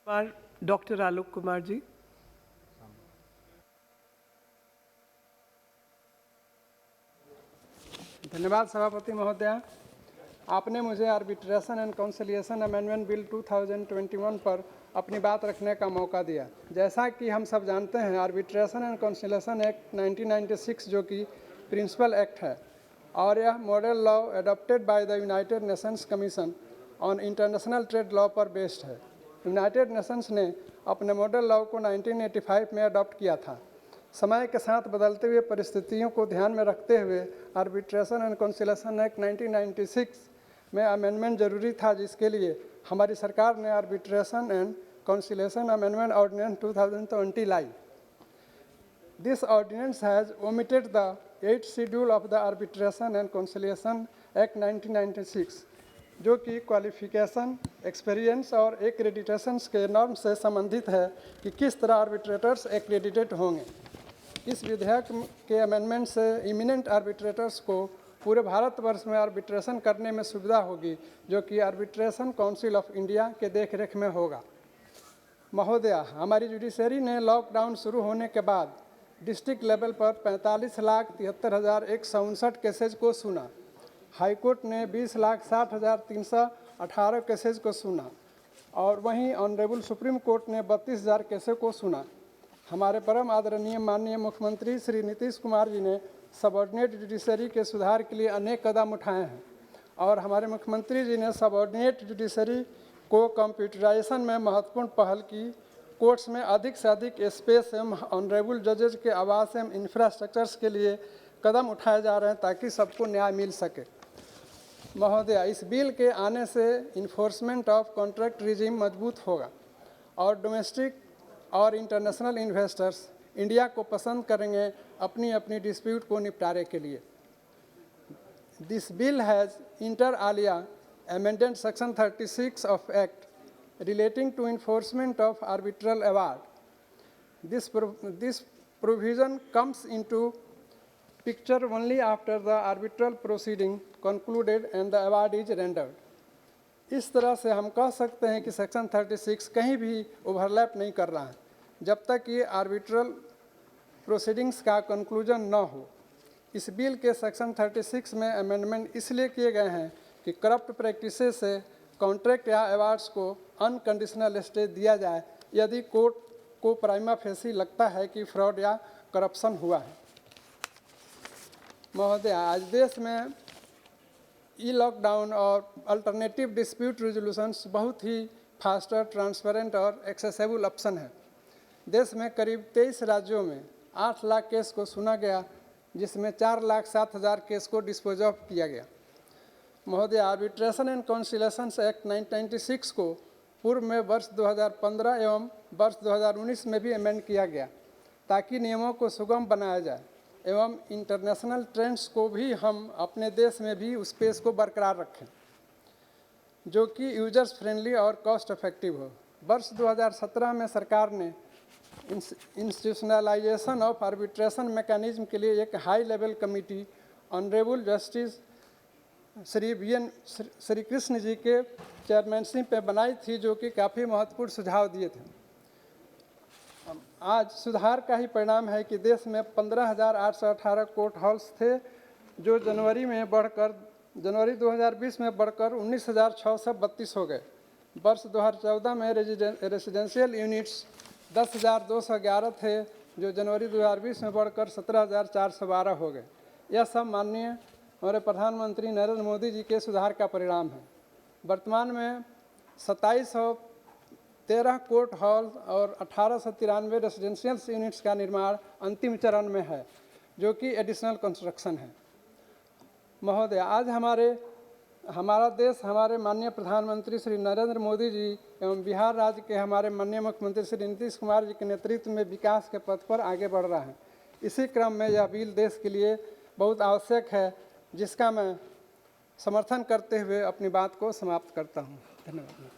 Doctor Alok Kumar ji. धन्यवाद सभापति महोदया। आपने मुझे arbitration and conciliation amendment bill 2021 पर अपनी बात रखने का मौका दिया। जैसा कि हम सब जानते हैं, आर्बिट्रेशन एंड कंसिलिएशन एक्ट 1996 जो कि प्रिंसिपल एक्ट है और यह model law adopted by the United Nations commission on international trade law पर बेस्ड है। यूनाइटेड नेशंस ने अपने मॉडल लॉ को 1985 में अडॉप्ट किया था। समय के साथ बदलते हुए परिस्थितियों को ध्यान में रखते हुए आर्बिट्रेशन एंड कंसिलिएशन एक्ट 1996 में अमेंडमेंट जरूरी था, जिसके लिए हमारी सरकार ने arbitration and conciliation amendment ordinance 2020 लाई। This ordinance has omitted the 8th schedule of the arbitration and conciliation act 1996 जो कि क्वालिफिकेशन, एक्सपीरियंस और एक्रेडिटेशंस के नॉर्म से संबंधित है कि किस तरह आर्बिट्रेटर्स एक्रेडिटेड होंगे। इस विधेयक के अमेंडमेंट से इमिनेंट आर्बिट्रेटर्स को पूरे भारतवर्ष में आर्बिट्रेशन करने में सुविधा होगी, जो कि आर्बिट्रेशन काउंसिल ऑफ इंडिया के देखरेख में होगा। महोदया, हमारी जुडिशरी ने लॉकडाउन शुरू होने के बाद डिस्ट्रिक्ट लेवल पर 45,73,159 केसेज को सुना। हाईकोर्ट ने 20,60,318 केसेज को सुना और वहीं ऑनरेबल सुप्रीम कोर्ट ने 32,000 केसों को सुना। हमारे परम आदरणीय माननीय मुख्यमंत्री श्री नीतीश कुमार जी ने सबऑर्डिनेट जुडिशरी के सुधार के लिए अनेक कदम उठाए हैं और हमारे मुख्यमंत्री जी ने सबऑर्डिनेट जुडिशरी को कंप्यूटराइजेशन में महत्वपूर्ण पहल की। कोर्ट्स में अधिक से अधिक स्पेस एवं ऑनरेबल जजेज के आवास एवं इंफ्रास्ट्रक्चर्स के लिए कदम उठाए जा रहे हैं ताकि सबको न्याय मिल सके। महोदया, इस बिल के आने से इन्फोर्समेंट ऑफ कॉन्ट्रैक्ट रिजीम मजबूत होगा और डोमेस्टिक और इंटरनेशनल इन्वेस्टर्स इंडिया को पसंद करेंगे अपनी अपनी डिस्प्यूट को निपटारे के लिए। This bill has inter Alia amended section 36 of act relating to enforcement of arbitral award. This provision comes into picture only after the arbitral proceeding concluded and the award is rendered. इस तरह से हम कह सकते हैं कि सेक्शन 36 कहीं भी ओवरलैप नहीं कर रहा है जब तक ये आर्बिट्रल प्रोसीडिंग्स का कंक्लूजन न हो। इस बिल के सेक्शन 36 में अमेंडमेंट इसलिए किए गए हैं कि करप्ट प्रैक्टिसेस से कॉन्ट्रैक्ट या अवार्ड्स को अनकंडीशनल स्टे दिया जाए यदि कोर्ट को प्राइमा फेसी लगता है कि फ्रॉड या करप्शन हुआ है। महोदय, आज देश में ई लॉकडाउन और अल्टरनेटिव डिस्प्यूट रिजोल्यूशंस बहुत ही फास्टर, ट्रांसपेरेंट और एक्सेसिबल ऑप्शन है। देश में करीब 23 राज्यों में 8 लाख केस को सुना गया, जिसमें 4,07,000 केस को डिस्पोज ऑफ किया गया। महोदय, आर्बिट्रेशन एंड कंसिलिएशन एक्ट 1996 को पूर्व में वर्ष 2015 एवं वर्ष 2019 में भी अमेंड किया गया ताकि नियमों को सुगम बनाया जाए एवं इंटरनेशनल ट्रेंड्स को भी हम अपने देश में भी उस पेस को बरकरार रखें जो कि यूजर्स फ्रेंडली और कॉस्ट इफेक्टिव हो। वर्ष 2017 में सरकार ने इंस्टीट्यूशनलाइजेशन ऑफ आर्बिट्रेशन मैकेनिज्म के लिए एक high level committee honourable justice Shri Krishna ji के चेयरमैनशिप पे बनाई थी, जो कि काफ़ी महत्वपूर्ण सुझाव दिए थे। आज सुधार का ही परिणाम है कि देश में 15,818 कोर्ट हॉल्स थे, जो जनवरी 2020 में बढ़कर 19,632 हो गए। वर्ष 2014 में रेजिडेंशियल यूनिट्स 10,211 थे, जो जनवरी 2020 में बढ़कर 17,412 हो गए। यह सब माननीय हमारे प्रधानमंत्री नरेंद्र मोदी जी के सुधार का परिणाम है। वर्तमान में 2713 कोर्ट हॉल और 1893 रेजिडेंशियल यूनिट्स का निर्माण अंतिम चरण में है, जो कि एडिशनल कंस्ट्रक्शन है। महोदय, आज हमारा देश हमारे माननीय प्रधानमंत्री श्री नरेंद्र मोदी जी एवं बिहार राज्य के हमारे माननीय मुख्यमंत्री श्री नीतीश कुमार जी के नेतृत्व में विकास के पथ पर आगे बढ़ रहा है। इसी क्रम में यह बिल देश के लिए बहुत आवश्यक है, जिसका मैं समर्थन करते हुए अपनी बात को समाप्त करता हूँ। धन्यवाद।